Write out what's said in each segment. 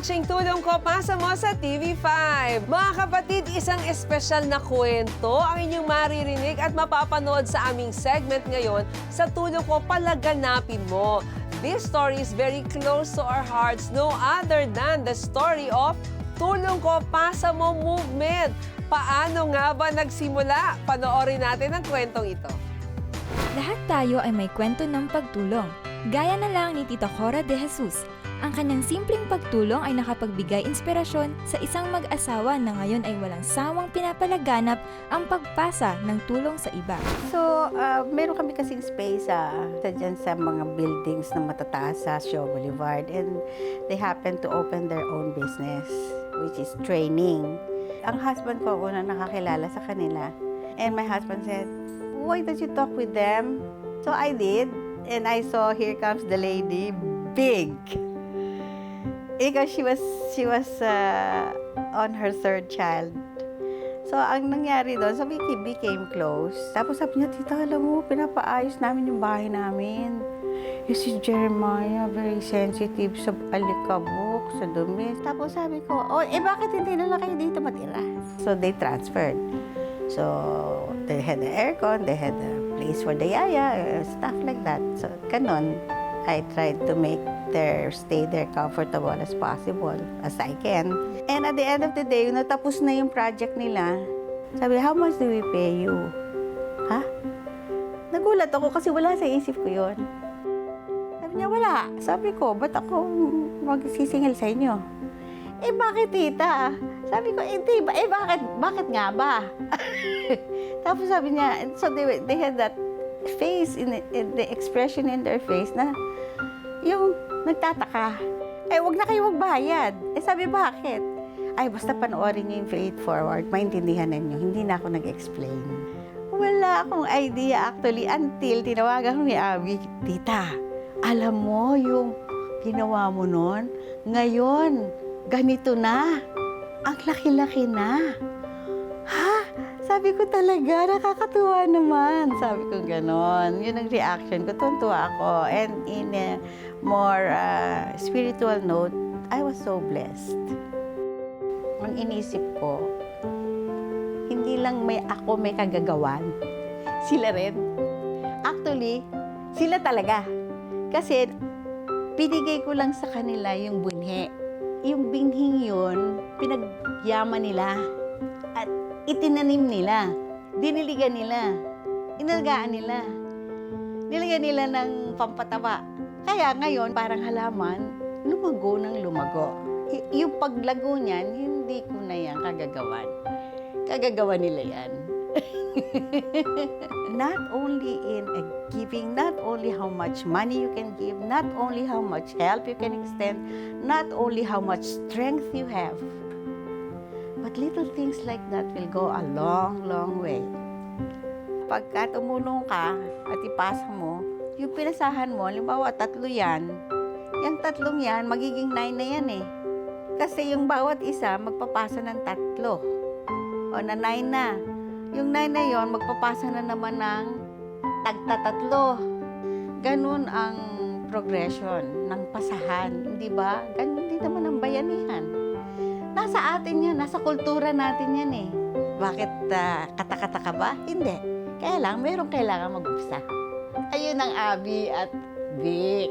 watching Tulong Ko Pasa Mo sa TV5. Mga kapatid, isang espesyal na kwento ang inyong maririnig at mapapanood sa aming segment ngayon sa Tulong Ko Palaganapin Mo. This story is very close to our hearts, no other than the story of Tulong Ko Pasa Mo movement. Paano nga ba nagsimula? Panoorin natin ang kwentong ito. Lahat tayo ay may kwento ng pagtulong. Gaya na lang ni Tita Cora de Jesus. Ang kanyang simpleng pagtulong ay nakapagbigay inspirasyon sa isang mag-asawa na ngayon ay walang sawang pinapalaganap ang pagpasa ng tulong sa iba. So, meron kami kasing space dyan sa mga buildings na matataas sa Shaw Boulevard, and they happen to open their own business, which is training. Ang husband ko una nakakilala sa kanila, and my husband said, "Why don't you talk with them?" So I did, and I saw here comes the lady, big. Because she was on her third child. So, ang nangyari doon, so we became close. Tapos sabi niya, "Tita, alam mo, pinapaayos namin yung bahay namin. Yung si Jeremiah, very sensitive sa alikabok, sa dumi." Tapos sabi ko, "Oh, bakit hindi na lang kayo dito matira?" So, they transferred. So, they had the aircon, they had the place for the yaya, stuff like that. So, ganon. I tried to make their stay there comfortable as possible, as I can. And at the end of the day, natapos na yung project nila. Sabi, "How much do we pay you?" Ha? Nagulat ako kasi wala sa isip ko yun. Sabi niya, "Wala." Sabi ko, "Ba't ako magsisingil sa inyo?" "Eh, bakit, tita?" Sabi ko, "Hindi ba? Bakit nga ba?" Tapos sabi niya, so they had that face, in the expression in their face na yung nagtataka. "Eh, wag na kayo magbayad." Eh, sabi, "Bakit?" "Ay, basta panoorin niyo yung Faith Forward, maintindihan ninyo." Hindi na ako nag-explain. Wala akong idea actually until tinawagan ko ni Abby, "Tita, alam mo yung ginawa mo nun? Ngayon, ganito na. Ang laki-laki na." "Ha?" Sabi ko, "Talaga, nakakatuwa naman." Sabi ko ganon. Yun ang reaction ko. Tuntua ako. And in a more spiritual note, I was so blessed. Ang inisip ko, hindi lang ako may kagagawan. Sila rin. Actually, sila talaga. Kasi binigay ko lang sa kanila yung bunhe. Yung binhing yun, pinagyaman nila. At itinanim nila, diniligan nila, inalagaan nila, nilagyan nila ng pampataba. Kaya ngayon, parang halaman, lumago ng lumago. Yung paglago niyan, hindi ko na yan kagagawan. Kagagawan nila yan. Not only in giving, not only how much money you can give, not only how much help you can extend, not only how much strength you have, but little things like that will go a long, long way. Pagka tumulong ka at ipasa mo, yung pinasahan mo, halimbawa 3 yan, yung 3 yan, magiging 9 na yan eh. Kasi yung bawat isa, magpapasa ng 3. O na 9 na. Yung 9 na yon, magpapasa na naman ng tagta-3. Ganun ang progression ng pasahan, di ba? Ganun din naman ang bayanihan. Nasa atin yan, nasa kultura natin yan eh. Bakit katakata ka ba? Hindi. Kaya lang, mayroong kailangan mag-upsa. Ayun ang Abby at Vic.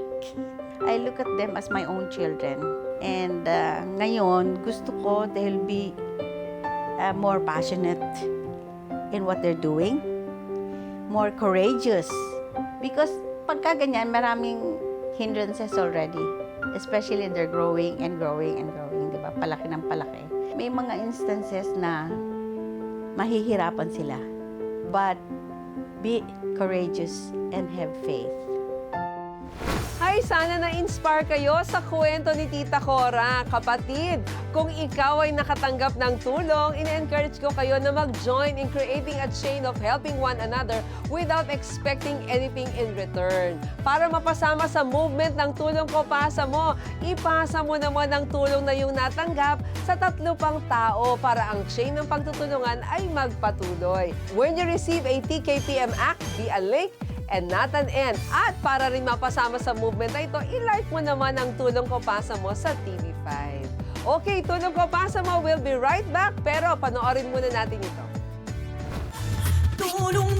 I look at them as my own children. And ngayon, gusto ko they'll be more passionate in what they're doing. More courageous. Because pagka ganyan, maraming hindrances already. Especially they're growing and growing and growing, di ba? Palaki ng palaki. May mga instances na mahihirapan sila. But be courageous and have faith. Hi, sana na-inspire kayo sa kwento ni Tita Cora. Kapatid, kung ikaw ay nakatanggap ng tulong, ina-encourage ko kayo na mag-join in creating a chain of helping one another without expecting anything in return. Para mapasama sa movement ng Tulong Ko Pasa Mo, ipasa mo naman ang tulong na yung natanggap sa 3 pang tao para ang chain ng pagtutulungan ay magpatuloy. When you receive a TKPM Act, be a link and not an end. At para rin mapasama sa movement na ito, i-like mo naman ang Tulong Ko Pasa Mo sa TV5. Okay, tulong ko pa sa mga. We'll be right back. Pero panoorin muna natin ito. Tulong